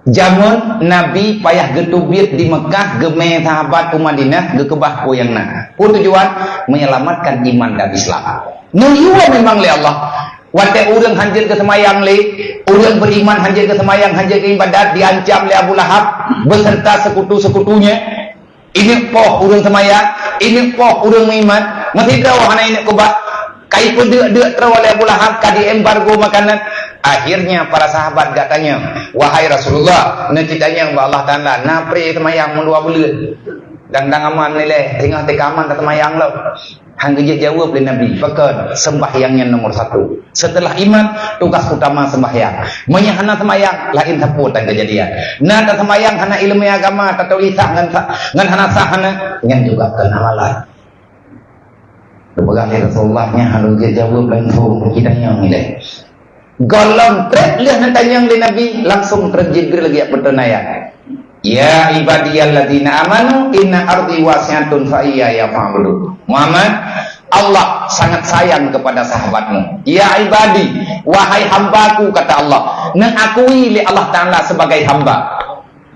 Jamun Nabi payah getubit di Mekah, gemeh sahabat Madinah, gekebah ko yang nak. Pun tujuan menyelamatkan iman dan Islam. Nuyuan memang le Allah. Wate urang hanjir ke semayang le, urang beriman hanjir ke semayang, hanjir ke ibadat, diancam le Abu Lahab beserta sekutu-sekutunya. Ini poh urang semayang, ini poh urang beriman. Masih tahu hana ini kebah. Kai pun dek oleh Abu Lahab kadi embargo makanan. Akhirnya para sahabat katanya, wahai Rasulullah, nak kitanya Allah Taala napre semayang mendua bulan. Dang aman ni leh, tengah tekaman tak semayang lo. Hang dia jawab oleh Nabi, pakai sembahyangnya nomor 1. Setelah iman, tugas utama sembahyang. Menyahana semayang, lain sapu tak kejadian. Nah tak semayang hana ilmu agama, tak tahu lisak ngan hana sahana, ngan juga kan amalan. Kepegang Rasulullahnya harus dia jawab langsung kita yang nilai. Golong trek lihat nantanya oleh Nabi langsung terjidri lagi pertenaya. Ya ibadiyalladzina amanu inna ardi wasi'atun fa iyaya fa'budu. Muhammad, Allah sangat sayang kepada sahabatmu. Ya ibadi, wahai hambaku kata Allah, mengakui li Allah Taala sebagai hamba.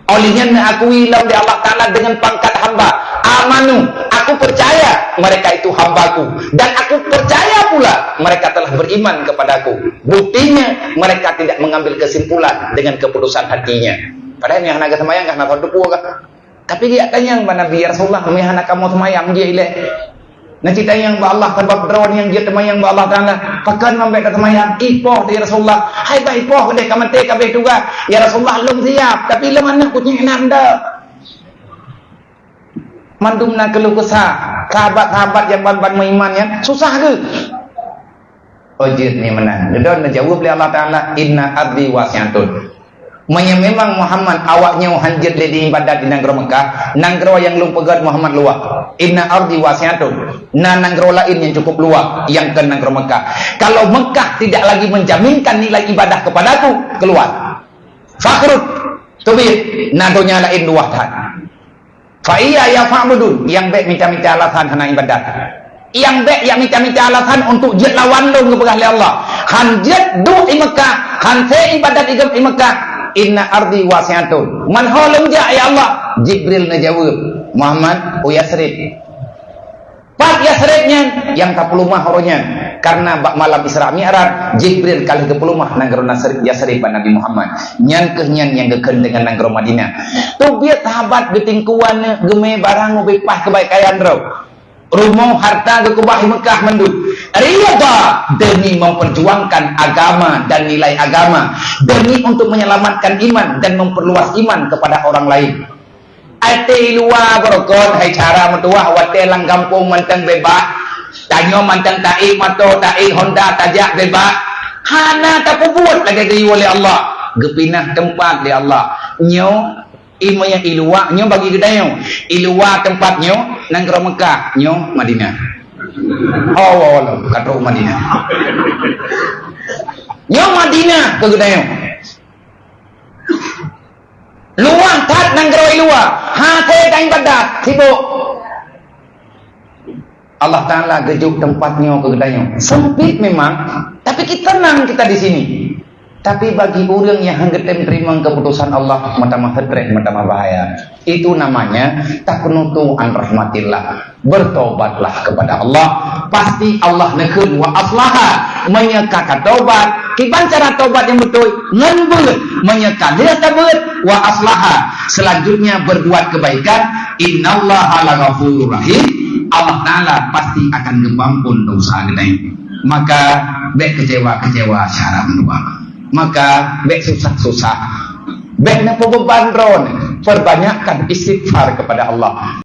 Olehnya mengakui li Allah Taala dengan pangkat hamba. Amanu, aku percaya mereka itu hambaku, dan aku percaya pula mereka telah beriman kepadaku. Buktinya mereka tidak mengambil kesimpulan dengan keputusan hatinya. Padahal yang nak semayang kan nak dupu kah? Tapi dia tanya kepada Nabi, ya Rasulullah, kami nak kamu semayang dia ile. Nah cerita yang ba Allah sebab drone yang dia semayang ba Allah Taala, pakan membek semayang ipoh dia Rasulullah. Hai ba ipoh deh kamate kabeh juga. Ya Rasulullah belum siap, tapi lem anak kucing nanda. Mandumna keluh kesah sahabat-sahabat yang ban-ban berimannya susah ke? Ojid ni menang. Dan menjawab oleh Allah Taala, inna ardi wasi'atun. Memang Muhammad awaknya hanjir di ibadat di negara Mekah, negara yang lu pegat Muhammad luak. Inna ardi wasi'atun. Nah negara lain yang cukup luak yang ke negara Mekah. Kalau Mekah tidak lagi menjaminkan nilai ibadah kepadaku, keluar. Fakhrut tubir nadonya lain luahkan. Fa iya ya fa'budun, yang baik minta-minta alasan hana ibadat. Yang baik yang minta-minta alasan untuk jet lawan lu kepada Allah. Han jet du di Mekah, han se ibadat di Mekah. Inna ardi wasi'atun. Man holum ja ya Allah. Jibril ngejawab, Muhammad Yasrib. Pak Yasribnya yang tak pelumah horonya. Karena bak malam Isra Mi'raj, Jibril kali ke pelumah nangro Yasrib Nabi Muhammad. Nyan kehnyan yang geken dengan nangro Madinah. Tu biar sahabat getingkuan geme barang bepah kebaikan ro. Rumah harta gekubah Mekah mendu. Riyadha demi memperjuangkan agama dan nilai agama, demi untuk menyelamatkan iman dan memperluas iman kepada orang lain. Ate luar berkon hai cara mentua wate lang kampung manteng bebas. Tanyo manteng ta'i mato ta'i Honda tajak bebas. Hana tak buat lagi diu oleh Allah. Gepinah tempat oleh Allah. Nyo imanya ilua nyo bagi gedayo. Ilua tempatnya negara Mekah, nyo Madinah. Oh, kata Madinah. Nyo Madinah ke gedayo. Luang tat negara ilua. Ha te kain badat sibuk. Allah Taala gejuk tempatnya ke gedayo. Sempit memang, tapi kita tenang kita di sini. Tapi bagi orang yang hanggetem terima keputusan Allah, mata-mah hedreh, mata-mah bahaya. Itu namanya takunutu an rahmatillah. Bertobatlah kepada Allah. Pasti Allah nekun wa aslaha. Menyekakan tobat. Kiban cara tobat yang betul? Ngenbut. Menyekakan dia tabut wa aslaha. Selanjutnya berbuat kebaikan. Innallaha laghafurur rahim. Allah Ta'ala pasti akan mengampun dosa kita. Maka bek kecewa-kecewa syarat menua. Maka bek susah-susah, bek napa beban ron, perbanyakkan istighfar kepada Allah.